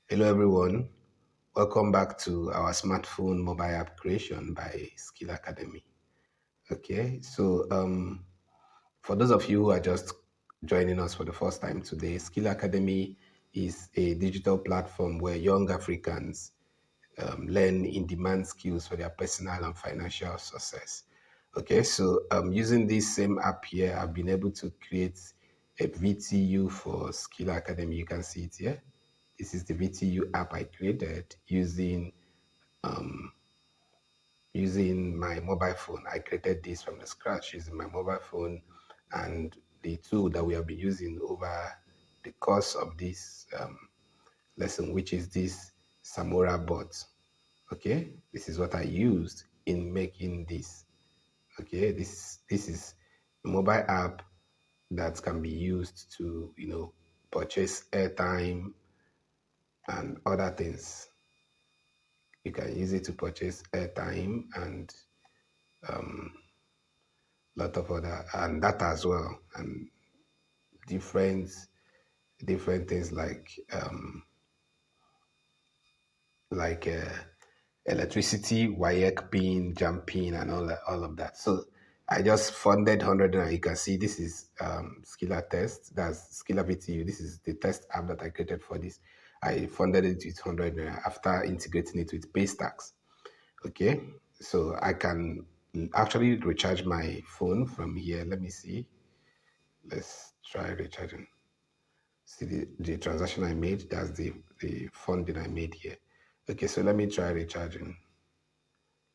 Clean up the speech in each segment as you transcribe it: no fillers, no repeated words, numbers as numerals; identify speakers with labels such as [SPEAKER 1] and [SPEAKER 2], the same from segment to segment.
[SPEAKER 1] Hello, everyone. Welcome back to our smartphone mobile app creation by Skill Academy. Okay, for those of you who are just joining us for the first time today, Skill Academy is a digital platform where young Africans learn in demand skills for their personal and financial success. Okay, using this same app here, I've been able to create a VTU for Skill Academy. You can see it here. This is the VTU app I created using my mobile phone. I created this from the scratch using my mobile phone and the tool that we have been using over the course of this lesson, which is this Samora bot. Okay, this is what I used in making this. Okay, this is a mobile app that can be used to purchase airtime and other things. You can use it to purchase airtime and lot of other and data as well, and different different things like electricity, WIAC pin, jump pin, and all of that. So I just funded 100 and you can see this is Skilla Test. That's Skilla VTU. This is the test app that I created for this. I funded it with 100 after integrating it with Paystax. Okay, so I can actually recharge my phone from here. Let me see. Let's try recharging. See the transaction I made. That's the funding I made here. Okay, so let me try recharging.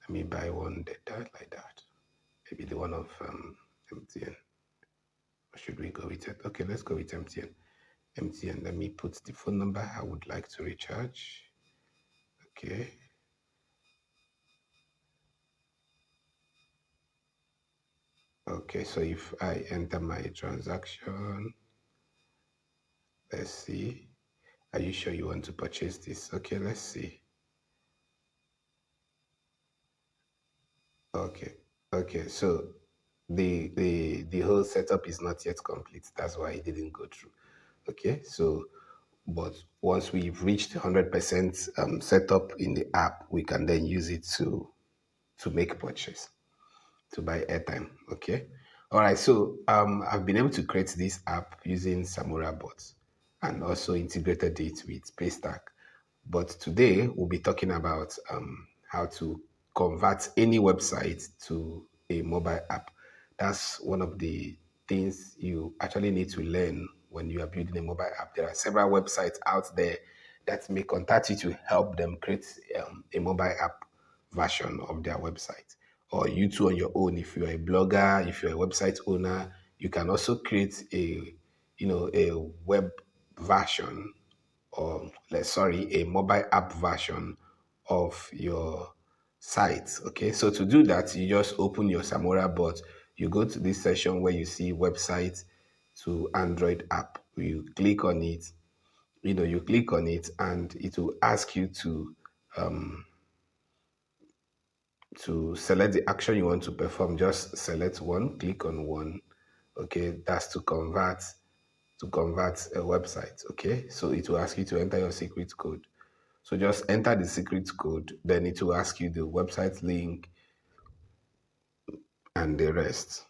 [SPEAKER 1] Let me buy one data like that. Maybe the one of MTN. Or should we go with it? Okay, let's go with MTN. MTN. Let me put the phone number I would like to recharge. Okay. Okay, so if I enter my transaction, let's see. Are you sure you want to purchase this? Okay, let's see. Okay. Okay. So the whole setup is not yet complete. That's why it didn't go through. Okay. So but once we've reached 100% setup in the app, we can then use it to make purchase, to buy airtime. Okay. All right. So I've been able to create this app using Samura bots and also integrated it with Paystack. But today we'll be talking about how to convert any website to a mobile app. That's one of the things you actually need to learn when you are building a mobile app. There are several websites out there that may contact you to help them create a mobile app version of their website. Or you too on your own, if you're a blogger, if you're a website owner, you can also create a web version or a mobile app version of your site. Okay, so to do that, you just open your Samora bot. You go to this section where you see website to Android app. You click on it. You click on it, and it will ask you to select the action you want to perform. Just select one, click on one. Okay, that's to convert a website. Okay, so it will ask you to enter your secret code. So just enter the secret code, then it will ask you the website link and the rest.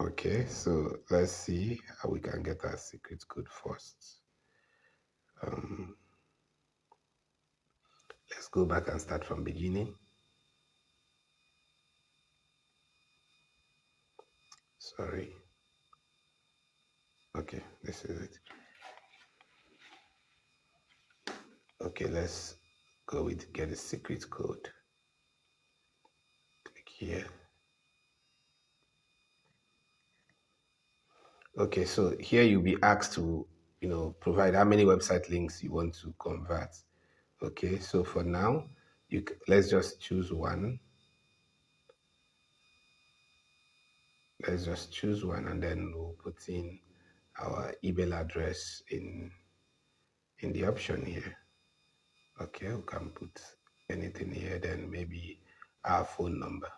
[SPEAKER 1] Okay, so let's see how we can get our secret code first. Let's go back and start from beginning. Sorry. Okay, this is it. Okay, let's go with get the secret code. Click here. Okay, so here you'll be asked to, provide how many website links you want to convert. Okay, so for now, let's just choose one. Let's just choose one, and then we'll put in our email address in the option here. Okay, we can put anything here, then maybe our phone number,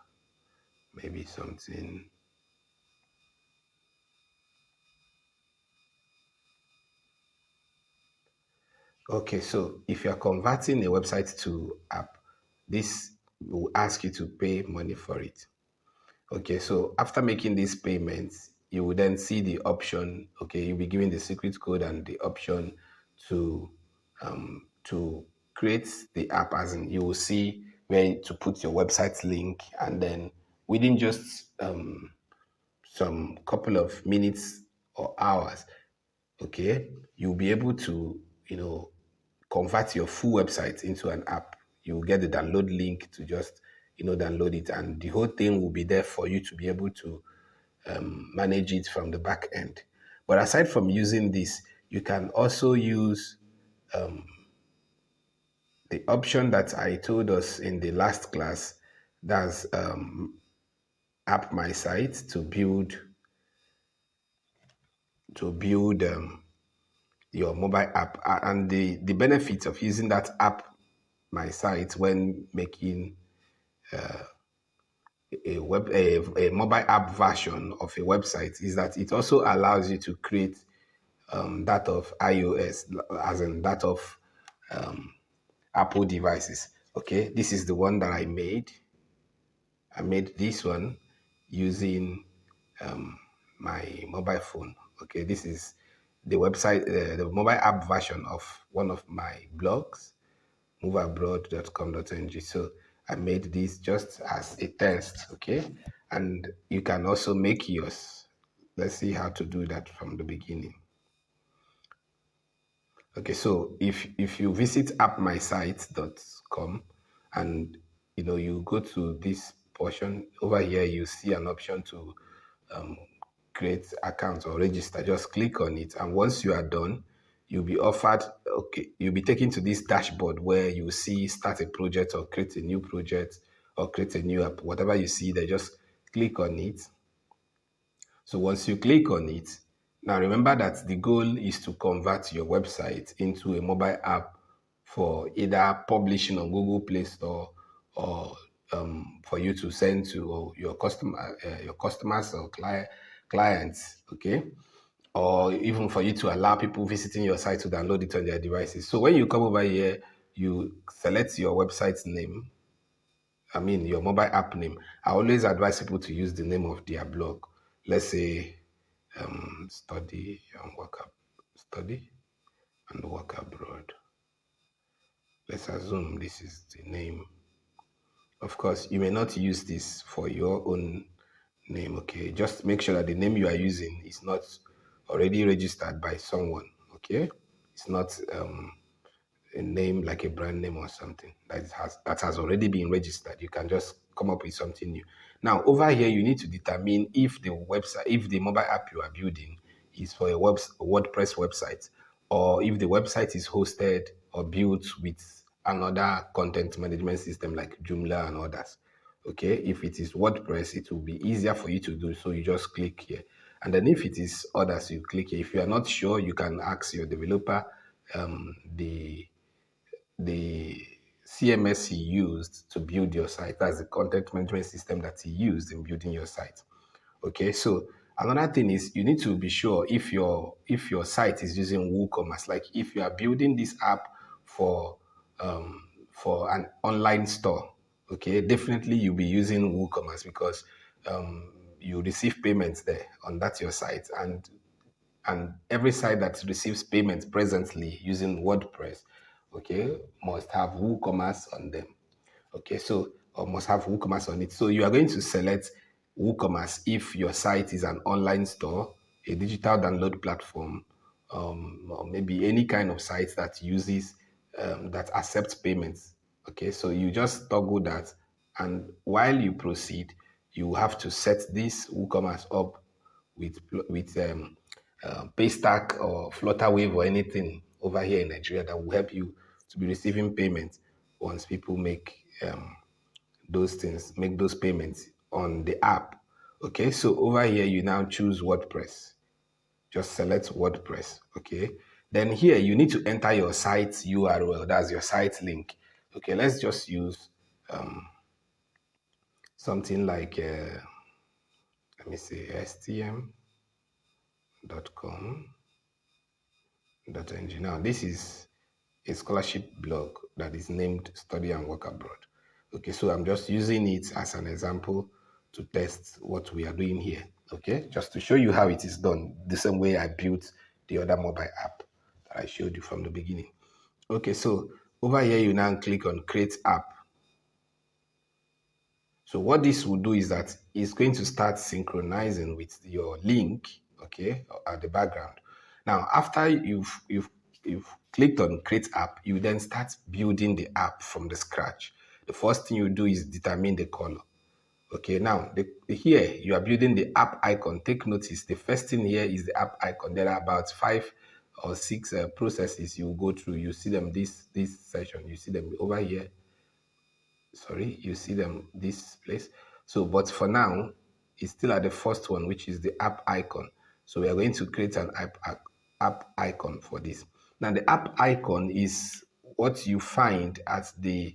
[SPEAKER 1] maybe something. Okay, so if you're converting a website to app, this will ask you to pay money for it. Okay, so after making these payments, you will then see the option. Okay, you'll be given the secret code and the option to create the app. As in, you will see where to put your website link, and then within just some couple of minutes or hours, okay, you'll be able to, convert your full website into an app. You'll get the download link to just, download it, and the whole thing will be there for you to be able to manage it from the back end. But aside from using this, you can also use the option that I told us in the last class. That's App My Site to build your mobile app. And the benefits of using that app My Site when making a mobile app version of a website is that it also allows you to create that of iOS, as in that of Apple devices. Okay, this is the one that I made. I made this one using my mobile phone. Okay, this is the website, the mobile app version of one of my blogs, moveabroad.com.ng. So I made this just as a test. Okay, and you can also make yours. Let's see how to do that from the beginning. Okay, so if you visit appmysite.com and you go to this portion over here, you see an option to create account or register. Just click on it, and once you are done, you'll be taken to this dashboard where you see start a project or create a new project or create a new app. Whatever you see there, just click on it. So once you click on it, now remember that the goal is to convert your website into a mobile app for either publishing on Google Play Store or for you to send to your customers or clients, okay? Or even for you to allow people visiting your site to download it on their devices. So when you come over here, you select your website name, your mobile app name. I always advise people to use the name of their blog. Let's say study and work abroad. Let's assume this is the name. Of course, you may not use this for your own name, okay? Just make sure that the name you are using is not already registered by someone, okay? It's not a name like a brand name or something that has already been registered. You can just come up with something new. Now, over here, you need to determine if the mobile app you are building is for a WordPress website, or if the website is hosted or built with another content management system like Joomla and others. Okay, if it is WordPress, it will be easier for you to do. So you just click here. And then if it is others, you click here. If you are not sure, you can ask your developer the CMS he used to build your site. That's the content management system that he used in building your site. Okay, so another thing is you need to be sure if your site is using WooCommerce. Like if you are building this app for an online store, okay, definitely you'll be using WooCommerce because you receive payments there on that your site, and every site that receives payments presently using WordPress, okay, must have WooCommerce on them. Okay, so or must have WooCommerce on it. So you are going to select WooCommerce if your site is an online store, a digital download platform, or maybe any kind of site that uses that accepts payments. Okay, so you just toggle that, and while you proceed, you have to set this WooCommerce up with Paystack or Flutterwave or anything over here in Nigeria that will help you to be receiving payments once people make those payments on the app. Okay, so over here you now choose WordPress. Just select WordPress. Okay, then here you need to enter your site URL. That's your site link. Okay, let's just use something like let me say stm.com.ng. Now this is a scholarship blog that is named Study and Work Abroad. Okay, so I'm just using it as an example to test what we are doing here. Okay, just to show you how it is done, the same way I built the other mobile app that I showed you from the beginning. Okay, so over here you now click on Create App. So what this will do is that it's going to start synchronizing with your link, okay, at the background. Now, after you've clicked on Create App, you then start building the app from the scratch. The first thing you do is determine the color. Okay, now here you are building the app icon. Take notice, the first thing here is the app icon. There are about 5 or 6 processes you go through. You see them this session. You see them over here. Sorry, you see them this place. So, but for now, it's still at the first one, which is the app icon. So we are going to create an app icon for this. Now, the app icon is what you find at the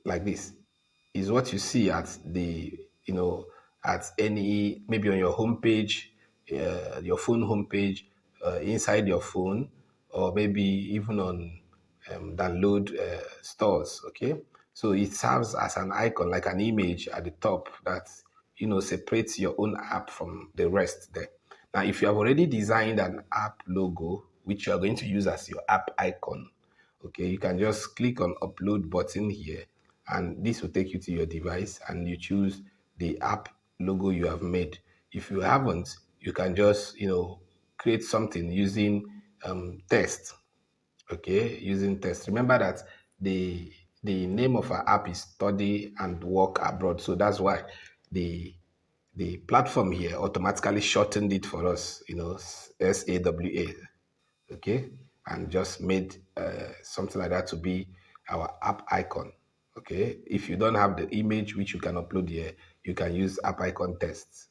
[SPEAKER 1] like this is what you see at the at any, maybe on your homepage, your phone homepage, inside your phone, or maybe even on download stores. Okay, so it serves as an icon, like an image at the top that separates your own app from the rest there. Now, if you have already designed an app logo which you are going to use as your app icon, okay, you can just click on upload button here, and this will take you to your device, and you choose the app logo you have made. If you haven't, you can just create something using test. Okay, using test. Remember that the name of our app is Study and Work Abroad, so that's why the platform here automatically shortened it for us, SAWA, okay, and just made something like that to be our app icon. Okay, if you don't have the image which you can upload here, you can use app icon tests.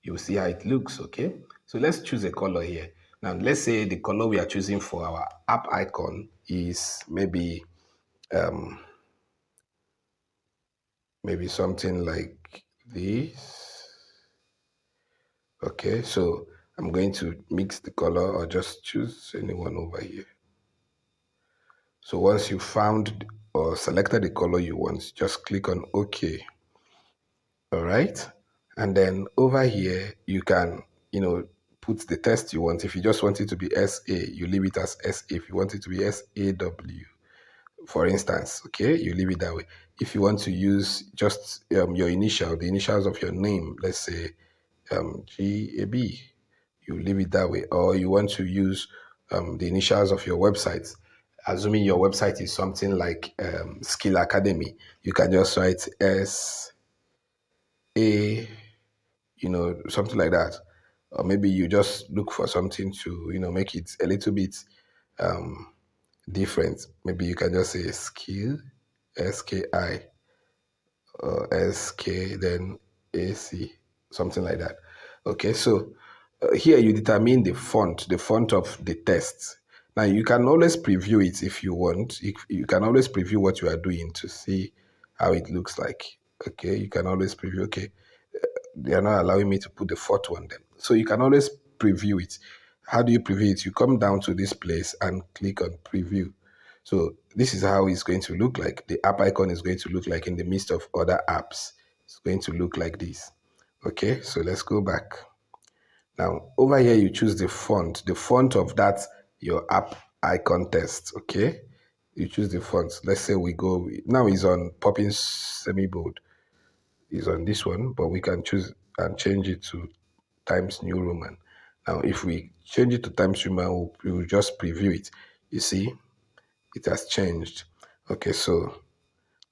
[SPEAKER 1] You'll see how it looks. Okay, so let's choose a color here. Now let's say the color we are choosing for our app icon is maybe something like this. Okay, so I'm going to mix the color, or just choose anyone over here. So once you found or selected the color you want, just click on OK. All right. And then over here, you can, put the text you want. If you just want it to be SA, you leave it as SA. If you want it to be SAW, for instance, okay, you leave it that way. If you want to use just your initial, the initials of your name, let's say GAB, you leave it that way. Or you want to use the initials of your website, assuming your website is something like Skill Academy, you can just write SA, something like that. Or maybe you just look for something to, make it a little bit different. Maybe you can just say skill, SKI, or SK, then AC, something like that. Okay, so here you determine the font of the test. Now you can always preview it if you want. You can always preview what you are doing to see how it looks like. Okay, you can always preview. Okay, they are not allowing me to put the fourth one then. So you can always preview it. How do you preview it? You come down to this place and click on preview. So this is how it's going to look like. The app icon is going to look like in the midst of other apps. It's going to look like this. Okay, so let's go back. Now over here you choose the font of that your app icon test. Okay, you choose the font. Let's say we go now is on Poppins Semi Bold. Is on this one, but we can choose and change it to Times New Roman. Now if we change it to Times New Roman, we will just preview it. You see, it has changed. Okay, so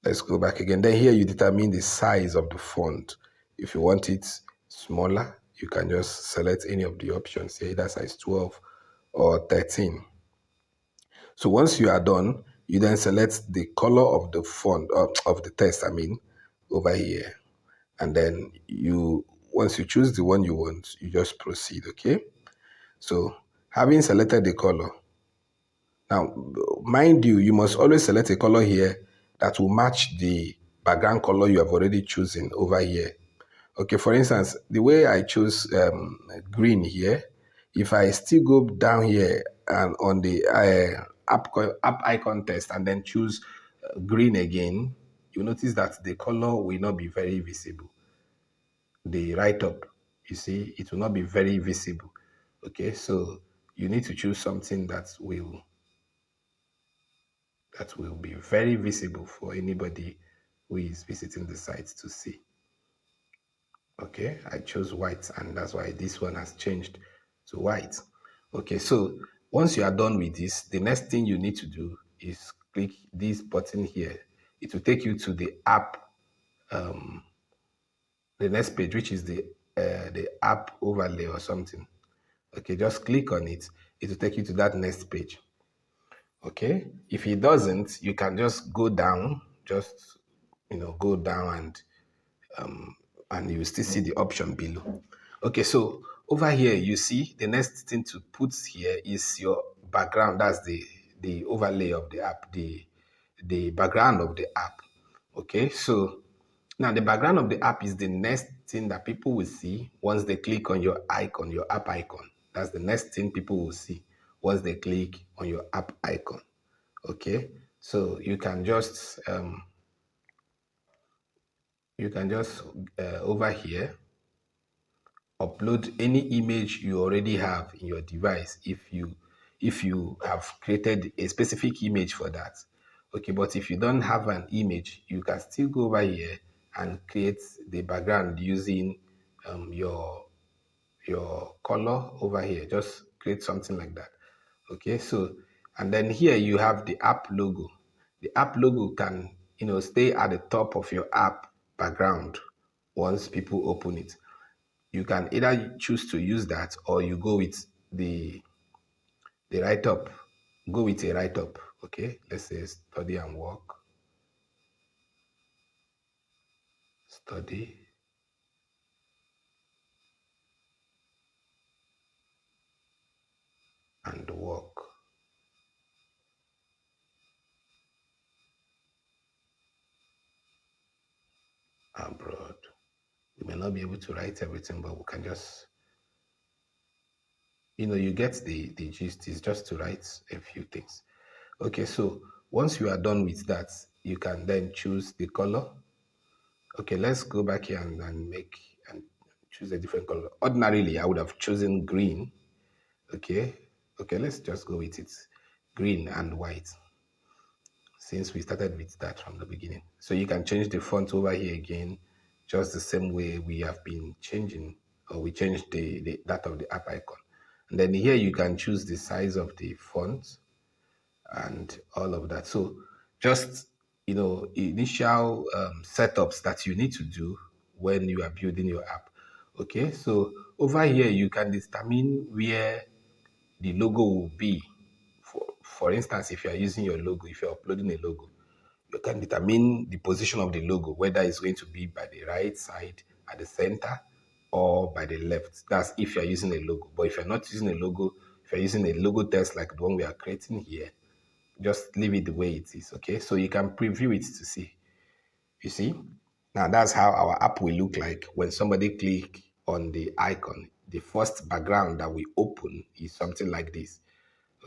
[SPEAKER 1] let's go back again. Then here you determine the size of the font. If you want it smaller, you can just select any of the options here, either size 12 or 13. So once you are done, you then select the color of the font, of the text, over here. And then once you choose the one you want, you just proceed, okay? So having selected the color, now, mind you, you must always select a color here that will match the background color you have already chosen over here. Okay, for instance, the way I chose green here, if I still go down here and on the app icon test and then choose green again, you notice that the color will not be very visible. The write up, you see, it will not be very visible. Okay, so you need to choose something that will be very visible for anybody who is visiting the site to see. Okay, I chose white, and that's why this one has changed to white. Okay, so once you are done with this, the next thing you need to do is click this button here. It will take you to the app, the next page, which is the app overlay or something. Okay, just click on it. It will take you to that next page. Okay, if it doesn't, you can just go down, just go down, and you still see the option below. Okay, so over here you see the next thing to put here is your background. That's the overlay of the app, the background of the app. Okay, so now the background of the app is the next thing that people will see once they click on your icon, your app icon. That's the next thing people will see once they click on your app icon. Okay, so you can just over here upload any image you already have in your device if you have created a specific image for that. Okay, but if you don't have an image, you can still go over here and create the background using your color over here. Just create something like that. Okay, so and then here you have the app logo. The app logo can stay at the top of your app background once people open it. You can either choose to use that, or you go with the write up. Go with a write up. Okay, let's say study and work. Study and work abroad. We may not be able to write everything, but we can just, you get the gist. Is just to write a few things. Okay, so once you are done with that, you can then choose the color. Okay, let's go back here and choose a different color. Ordinarily, I would have chosen green. Okay, okay, let's just go with it. Green and white, since we started with that from the beginning. So you can change the font over here again, just the same way we have been changing, or we changed that of the app icon. And then here you can choose the size of the font and all of that. So just initial setups that you need to do when you are building your app. Okay, so over here you can determine where the logo will be. For instance, if you are using your logo, if you're uploading a logo, you can determine the position of the logo, whether it's going to be by the right side, at the center, or by the left. That's if you're using a logo. But if you're not using a logo, if you're using a logo text like the one we are creating here, just leave it the way it is. Okay, so you can preview it to see. You see, now that's how our app will look like when somebody click on the icon. The first background that we open is something like this.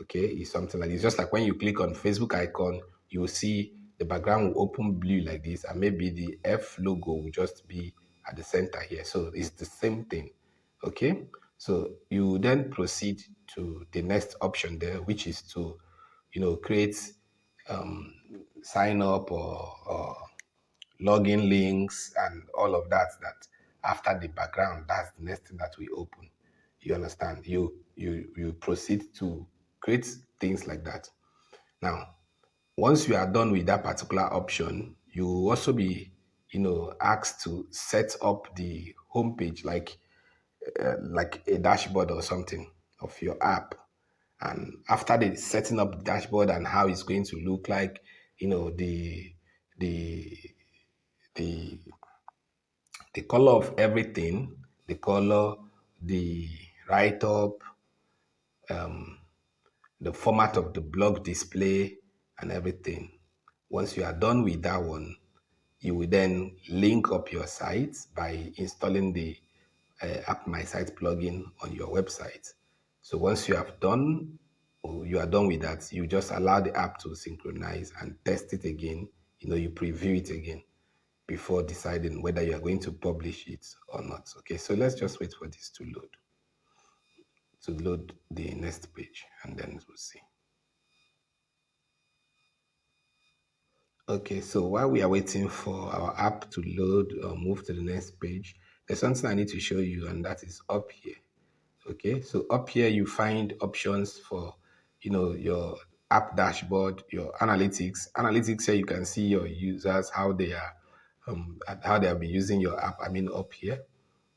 [SPEAKER 1] Okay, is something like this. Just like when you click on Facebook icon, you will see the background will open blue like this, and maybe the F logo will just be at the center here. So it's the same thing. Okay, so you then proceed to the next option there, which is to create sign up or login links and all of that. That after the background, that's the next thing that we open. You understand? You proceed to create things like that. Now, once you are done with that particular option, you will also be asked to set up the homepage, like a dashboard or something of your app. And after the setting up the dashboard and how it's going to look like, the the the color of everything, the color, the write up, the format of the blog display, and everything. Once you are done with that one, you will then link up your site by installing the App My Site plugin on your website. So once you have done you are done with that, you just allow the app to synchronize and test it again. You preview it again before deciding whether you are going to publish it or not. Okay, so let's just wait for this to load the next page, and then we'll see. Okay, so while we are waiting for our app to load or move to the next page, there's something I need to show you, and that is up here. Okay, so up here you find options for, your app dashboard, your analytics. Analytics here you can see your users, how they have been using your app. I mean, up here,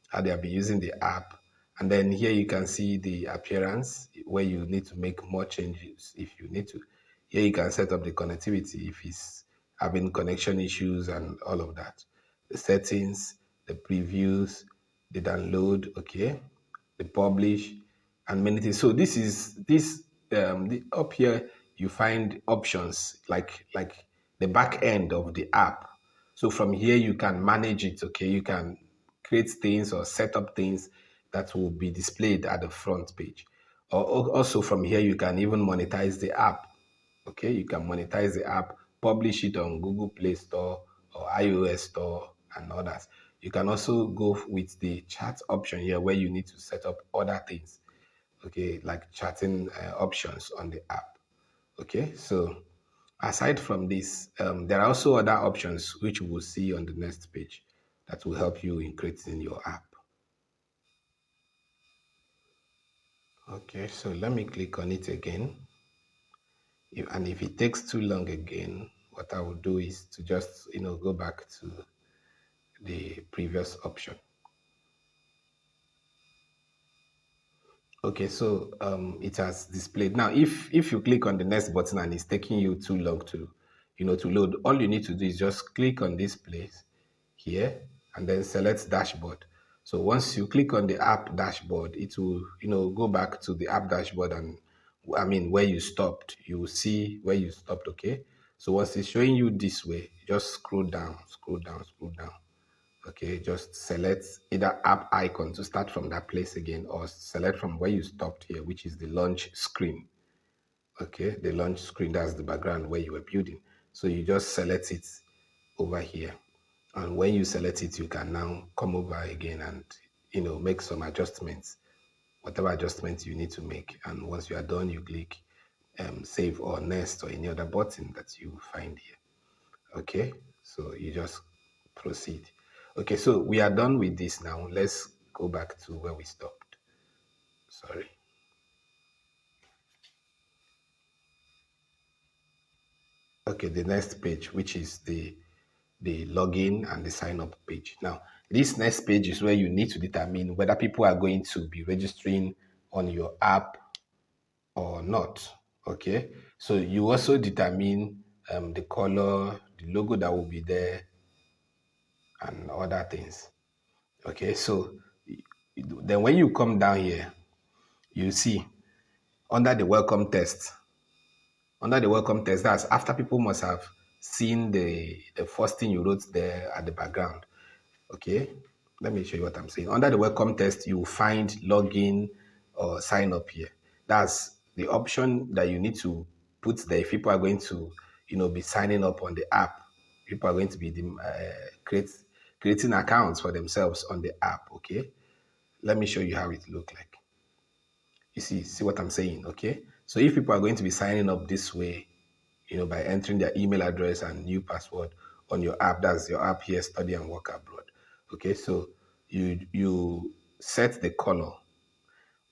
[SPEAKER 1] how they have been using the app. And then here you can see the appearance where you need to make more changes if you need to. Here you can set up the connectivity if it's having connection issues and all of that. The settings, the previews, the download, okay, the publish, and many things. So up here you find options like the back end of the app. So from here you can manage it. Okay, you can create things or set up things that will be displayed at the front page. Or also from here you can even monetize the app. Okay, you can monetize the app, publish it on Google Play Store or iOS Store and others. You can also go with the chat option here where you need to set up other things, okay, like chatting options on the app. Okay, so aside from this, there are also other options which we will see on the next page that will help you in creating your app. Okay, so let me click on it again. And if it takes too long again, what I will do is to just, go back to the previous option. Okay, so it has displayed. Now, if you click on the next button and it's taking you too long to load, all you need to do is just click on this place here and then select dashboard. So once you click on the app dashboard, it will, go back to the app dashboard, and I mean where you stopped. You will see where you stopped, okay? So once it's showing you this way, just scroll down, scroll down, scroll down. Okay, just select either app icon to start from that place again, or select from where you stopped here, which is the launch screen. Okay, the launch screen, that's the background where you were building. So you just select it over here. And when you select it, you can now come over again and, make some adjustments, whatever adjustments you need to make. And once you are done, you click save or next or any other button that you find here. Okay, so you just proceed. Okay, so we are done with this now. Let's go back to where we stopped. Sorry. Okay, the next page, which is the login and the sign up page. Now, this next page is where you need to determine whether people are going to be registering on your app or not. Okay, so you also determine the color, the logo that will be there, and other things. Okay, so then when you come down here, you see under the welcome test, that's after people must have seen the first thing you wrote there at the background. Okay, let me show you what I'm saying. Under the welcome test, you will find login or sign up here. That's the option that you need to put there if people are going to, be signing up on the app. People are going to be creating accounts for themselves on the app. Okay, let me show you how it look like. You see what I'm saying, okay? So if people are going to be signing up this way, by entering their email address and new password on your app, that's your app here, Study and Work Abroad. Okay, so you set the color.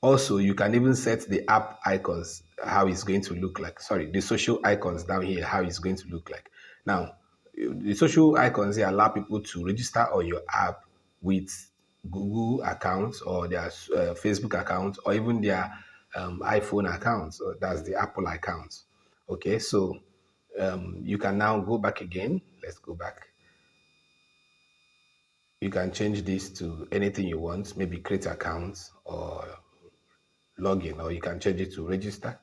[SPEAKER 1] Also, you can even set the app icons, how it's going to look like. Sorry, the social icons down here, how it's going to look like. Now, the social icons here allow people to register on your app with Google accounts or their Facebook accounts or even their iPhone accounts. Or that's the Apple accounts. Okay, so you can now go back again. Let's go back. You can change this to anything you want, maybe create accounts or login, or you can change it to register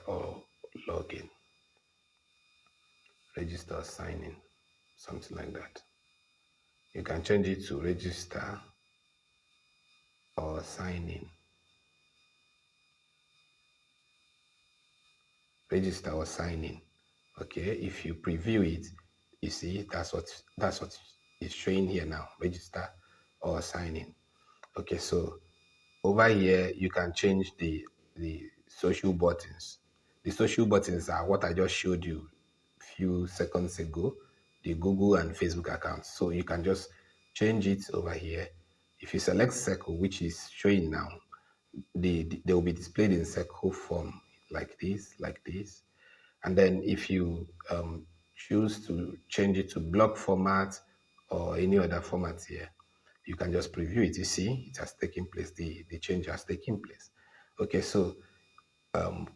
[SPEAKER 1] or login, register, sign in, something like that. You can change it to register or sign in. register or sign in. Okay, if you preview it, you see that's what is showing here now. Register or sign in. Okay, so over here you can change the social buttons. The social buttons are what I just showed you a few seconds ago, the Google and Facebook accounts. So you can just change it over here. If you select circle, which is showing now, they will be displayed in circle form like this. And then if you choose to change it to block format or any other format here, you can just preview it. You see, it has taken place. The change has taken place. Okay, so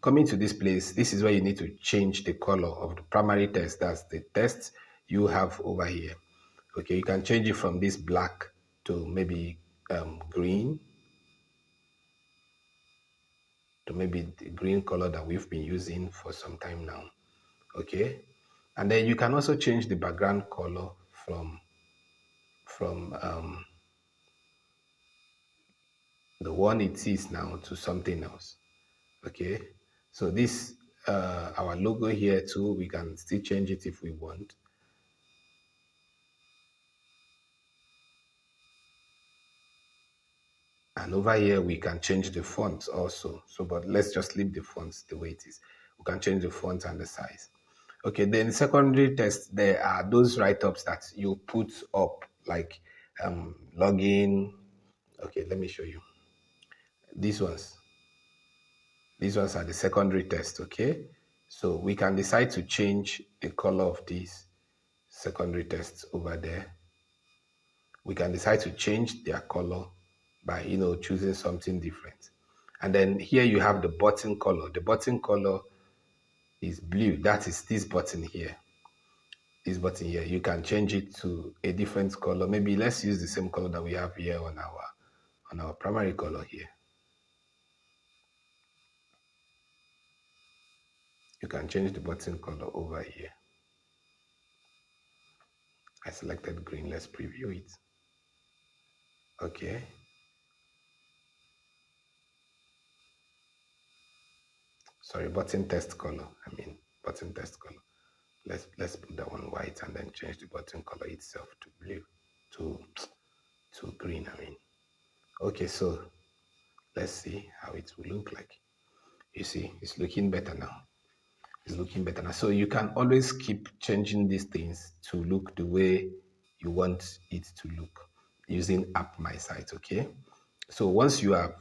[SPEAKER 1] coming to this place, this is where you need to change the color of the primary text. That's the text you have over here. Okay, you can change it from this black to maybe green, to maybe the green color that we've been using for some time now. Okay, and then you can also change the background color from the one it is now to something else. Okay, so this our logo here too, we can still change it if we want. And over here we can change the fonts also. So but let's just leave the fonts the way it is. We can change the font and the size. Okay, then secondary text, there are those write-ups that you put up, like login. Okay, let me show you. These ones. These ones are the secondary text, okay? So we can decide to change the color of these secondary tests over there. We can decide to change their color by, choosing something different. And then here you have the button color. The button color is blue. That is this button here. This button here. You can change it to a different color. Maybe let's use the same color that we have here on our primary color here. You can change the button color over here. I selected green. Let's preview it. Okay. Sorry, button test color. Button test color. Let's put that one white and then change the button color itself to blue, to green. Okay, so let's see how it will look like. You see, it's looking better now. It's looking better now. So you can always keep changing these things to look the way you want it to look using App My Site. Okay. So once you have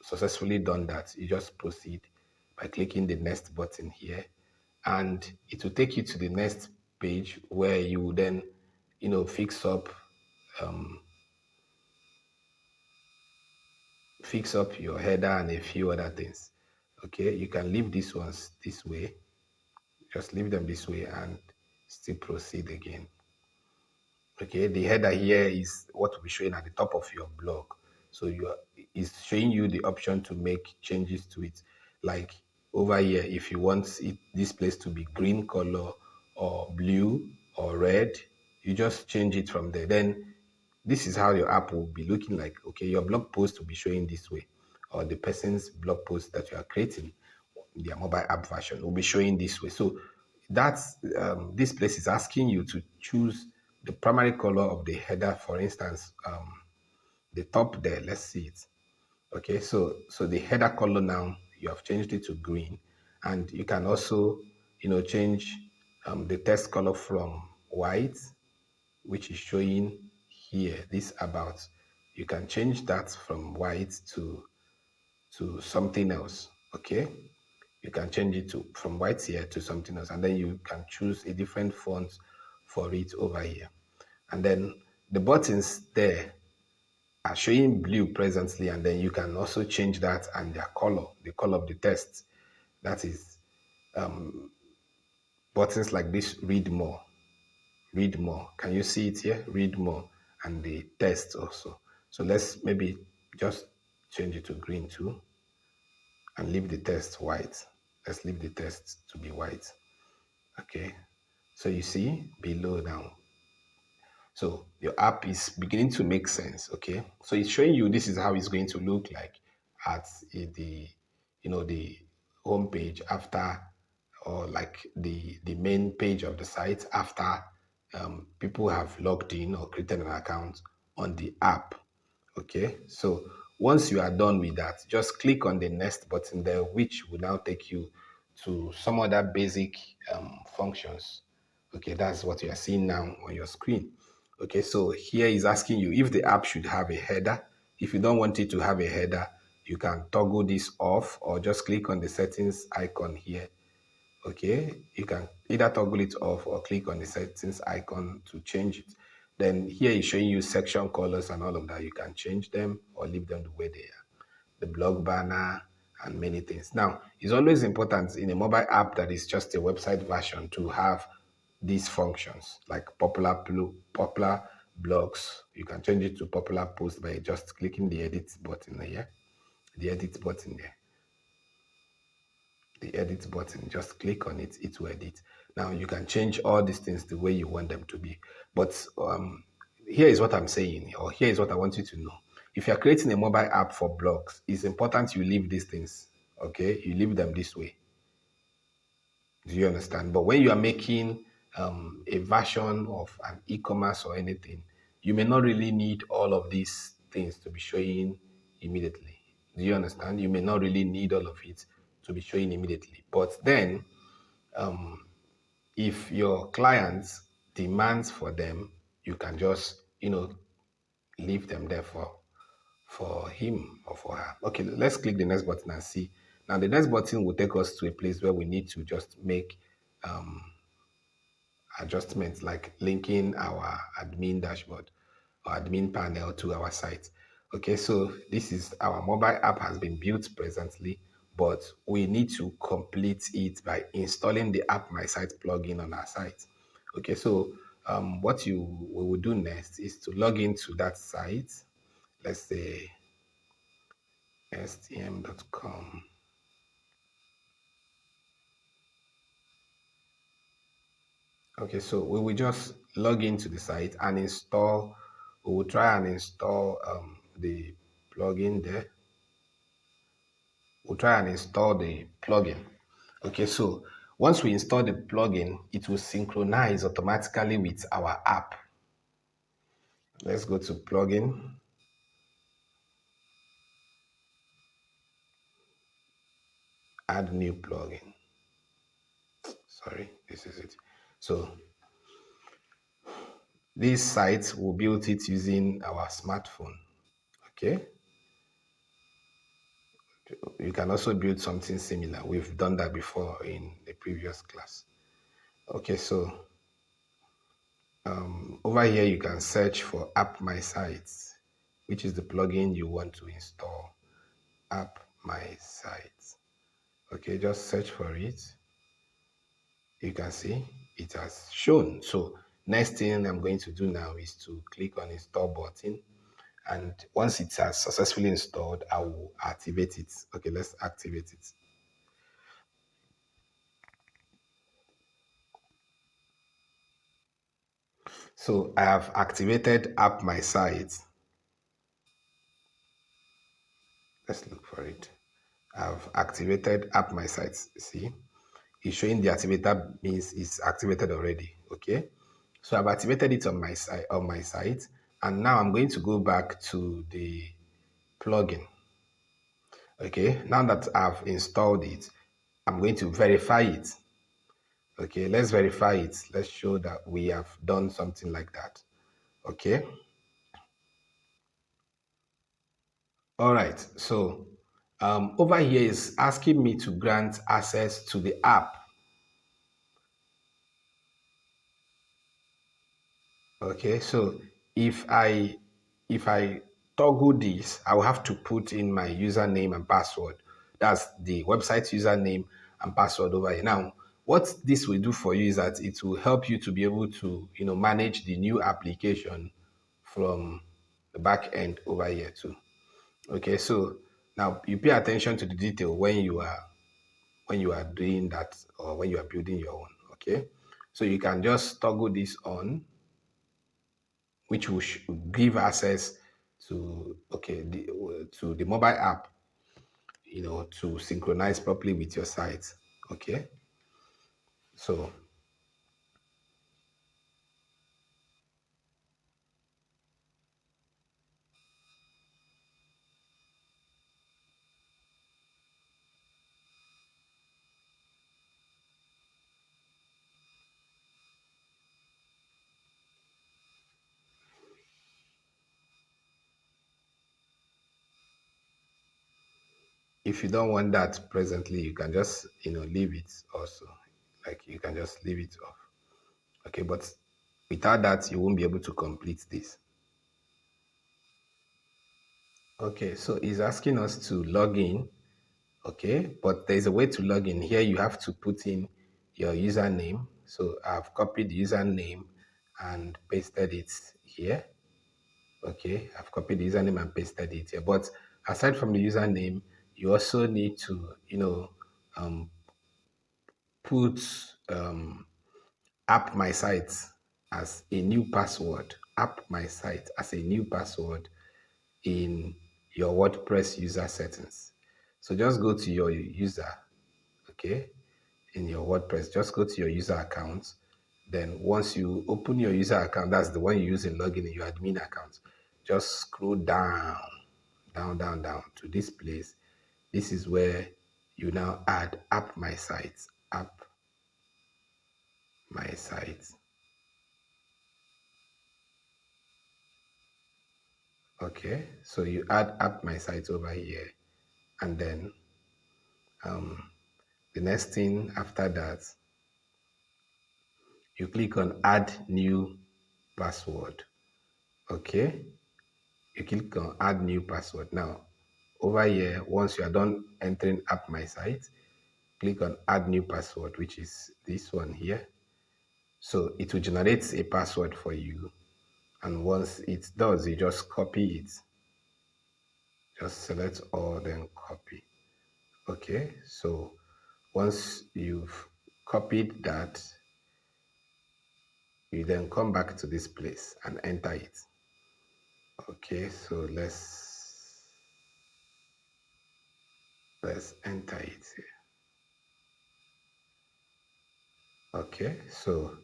[SPEAKER 1] successfully done that, you just proceed by clicking the next button here, and it will take you to the next page where you will then, fix up your header and a few other things. Okay, you can leave these ones this way. Just leave them this way and still proceed again. Okay, the header here is what will be showing at the top of your blog. So it's showing you the option to make changes to it. Like over here, if you want this place to be green color or blue or red, you just change it from there. Then this is how your app will be looking like. Okay, your blog post will be showing this way, or the person's blog post that you are creating, their mobile app version will be showing this way. So that's this place is asking you to choose the primary color of the header. For instance, the top there, let's see it. Okay, so the header color now, you have changed it to green, and you can also change the text color from white, which is showing here, this about. You can change that from white to something else. Okay, you can change it to from white here to something else, and then you can choose a different font for it over here. And then the buttons there are showing blue presently, and then you can also change that and their color, the color of the text. That is buttons like this, read more. Read more. Can you see it here? Read more. And the text also. So let's maybe just change it to green too and leave the text white. Let's leave the text to be white. Okay. So you see below now. So your app is beginning to make sense. Okay. So it's showing you this is how it's going to look like at the home page after, or like the main page of the site after people have logged in or created an account on the app. Okay, so once you are done with that, just click on the next button there, which will now take you to some other basic functions. Okay, that's what you are seeing now on your screen. Okay, so here is asking you if the app should have a header. If you don't want it to have a header, you can toggle this off or just click on the settings icon here. Okay, you can either toggle it off or click on the settings icon to change it. Then here is showing you section colors and all of that. You can change them or leave them the way they are. The blog banner and many things. Now, it's always important in a mobile app that is just a website version to have these functions like popular blogs. You can change it to popular post by just clicking the edit button here. The edit button there. The edit button, just click on it, it will edit. Now you can change all these things the way you want them to be. But here is what I'm saying, or here is what I want you to know. If you're creating a mobile app for blogs, it's important you leave these things, okay? You leave them this way. Do you understand? But when you are making a version of an e-commerce or anything, you may not really need all of these things to be showing immediately. Do you understand? You may not really need all of it to be showing immediately. But then, if your clients demands for them, you can just, leave them there for him or for her. Okay, let's click the next button and see. Now the next button will take us to a place where we need to just make adjustments like linking our admin dashboard or admin panel to our site. Okay, so this is our mobile app has been built presently, but we need to complete it by installing the App My Site plugin on our site. Okay, so what we will do next is to log into that site. Let's say stm.com. Okay, so we will just log into the site and install, we will try and install the plugin there. We'll try and install the plugin. Okay, so once we install the plugin, it will synchronize automatically with our app. Let's go to plugin. Add new plugin. Sorry, this is it. So this site will build it using our smartphone. Okay. You can also build something similar. We've done that before in the previous class. Okay, so over here you can search for App My Site, which is the plugin you want to install. App My Site. Okay, just search for it. You can see it has shown. So next thing I'm going to do now is to click on install button. And once it has successfully installed, I will activate it. Okay, let's activate it. So I have activated App My Site. Let's look for it. I've activated App My Site. See, it's showing the activator means it's activated already. Okay, so I've activated it on my site, and now I'm going to go back to the plugin. Okay, now that I've installed it, I'm going to verify it. Okay, let's verify it. Let's show that we have done something like that. Okay. All right. So over here is asking me to grant access to the app. Okay. So if I toggle this, I will have to put in my username and password. That's the website username and password over here. Now, what this will do for you is that it will help you to be able to, manage the new application from the back end over here too. Okay, so now you pay attention to the detail when you are doing that or when you are building your own. Okay, so you can just toggle this on, which will give access to to the mobile app to synchronize properly with your site. Okay, so if you don't want that presently, you can just leave it also. Like you can just leave it off. Okay, but without that, you won't be able to complete this. Okay, so he's asking us to log in. Okay, but there's a way to log in. Here you have to put in your username. So I've copied the username and pasted it here. Okay, I've copied the username and pasted it here. But aside from the username, you also need to, um, put app my site as a new password. App my site as a new password in your WordPress user settings. So just go to your user, okay, in your WordPress. Just go to your user account. Then once you open your user account, that's the one you use in login in your admin account. Just scroll down, down, down, down to this place. This is where you now add app my site, app my site. Okay, so you add app my site over here, and then the next thing after that, you click on add new password. Okay, you click on add new password. Now, over here, once you are done entering app my site, click on add new password, which is this one here. So it will generate a password for you. And once it does, you just copy it. Just select all, then copy. Okay, so once you've copied that, you then come back to this place and enter it. Okay, so let's enter it here. Okay, so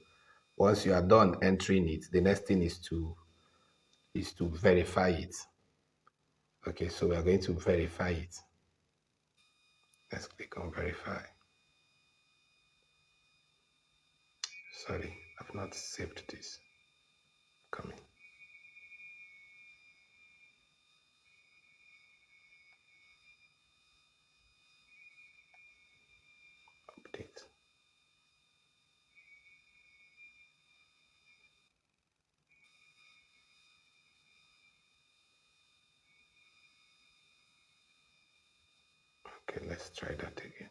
[SPEAKER 1] once you are done entering it, the next thing is to verify it. Okay, so we are going to verify it. Let's click on verify. Sorry, I've not saved this. Coming. Update. Okay, let's try that again.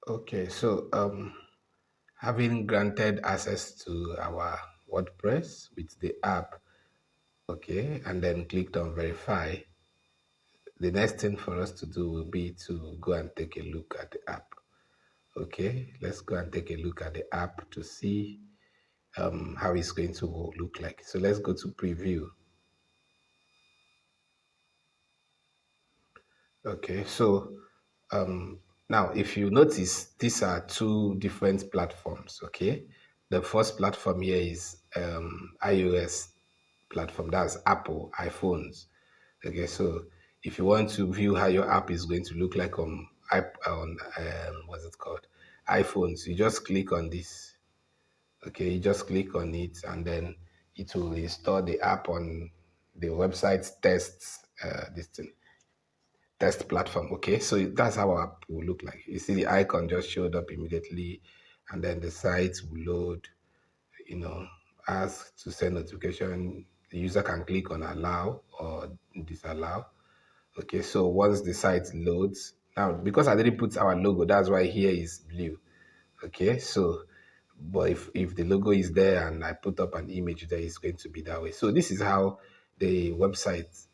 [SPEAKER 1] Okay, so having granted access to our WordPress with the app, okay, and then clicked on verify, the next thing for us to do will be to go and take a look at the app. Okay, let's go and take a look at the app to see how it's going to look like. So let's go to preview. Okay, so now if you notice, these are two different platforms. Okay, the first platform here is iOS platform, that's Apple iPhones. Okay, so if you want to view how your app is going to look like on what's it called, iPhones, you just click on this. Okay, you just click on it, and then it will install the app on the website this thing, test platform. Okay, so that's how our app will look like. You see the icon just showed up immediately, and then the site will load. You know, ask to send notification. The user can click on allow or disallow. Okay, so once the site loads, now because I didn't put our logo, that's why here is blue. Okay, so but if the logo is there and I put up an image there, it's going to be that way. So this is how the website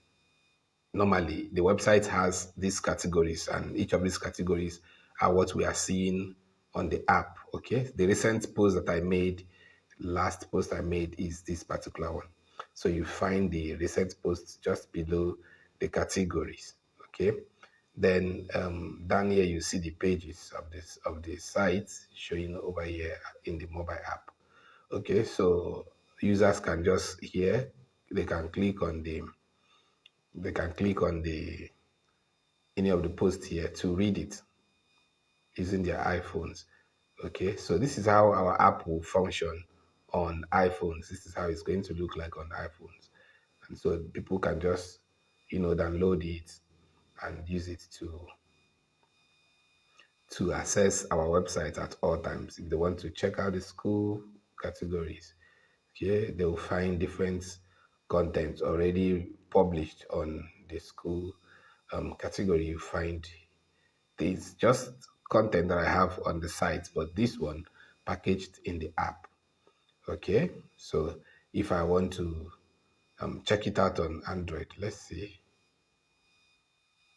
[SPEAKER 1] normally the website has these categories, and each of these categories are what we are seeing on the app. Okay, the recent post that I made, last post I made is this particular one. So you find the recent posts just below the categories. Okay. Then down here you see the pages of the site showing over here in the mobile app. Okay, so users can just here they can click on the any of the posts here to read it using their iPhones. Okay, so this is how our app will function on iPhones. This is how it's going to look like on iPhones. And so people can just, download it and use it to access our website at all times. If they want to check out the school categories, okay, they will find different content already published on the school category. You find it's just content that I have on the site, but this one packaged in the app. Okay, so if I want to check it out on Android, let's see.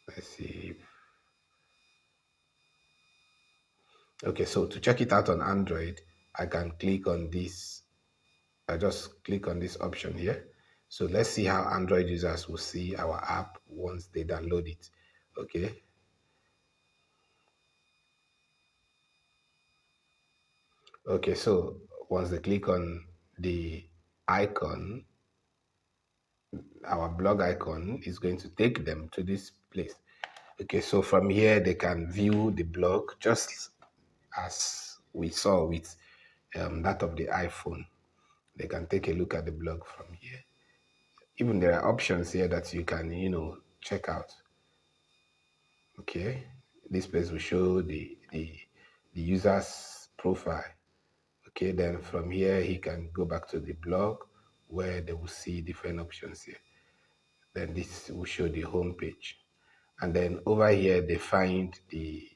[SPEAKER 1] Let's see. Okay, so to check it out on Android, I can click on this. I just click on this option here. So let's see how Android users will see our app once they download it. Okay. Okay, so once they click on the icon, our blog icon is going to take them to this place. Okay, so from here they can view the blog just as we saw with that of the iPhone. They can take a look at the blog from here. Even there are options here that you can, check out. Okay, this place will show the user's profile. Okay, then from here he can go back to the blog where they will see different options here. Then this will show the home page. And then over here they find the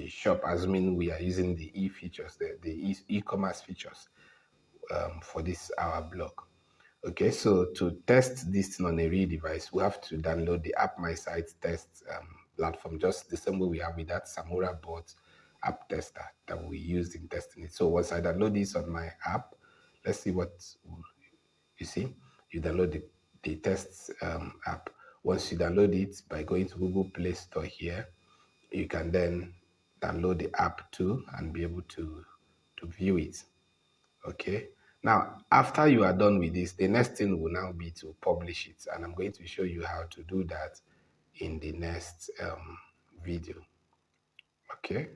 [SPEAKER 1] shop, assuming we are using the e-features, the e-commerce features for this our blog. Okay, so to test this thing on a real device, we have to download the App My Site test platform, just the same way we have with that Samura bot app tester that we used in testing it. So once I download this on my app, let's see what you see. You download the test app. Once you download it by going to Google Play Store here, you can then download the app too and be able to view it. Okay. Now, after you are done with this, the next thing will now be to publish it. And I'm going to show you how to do that in the next video. Okay.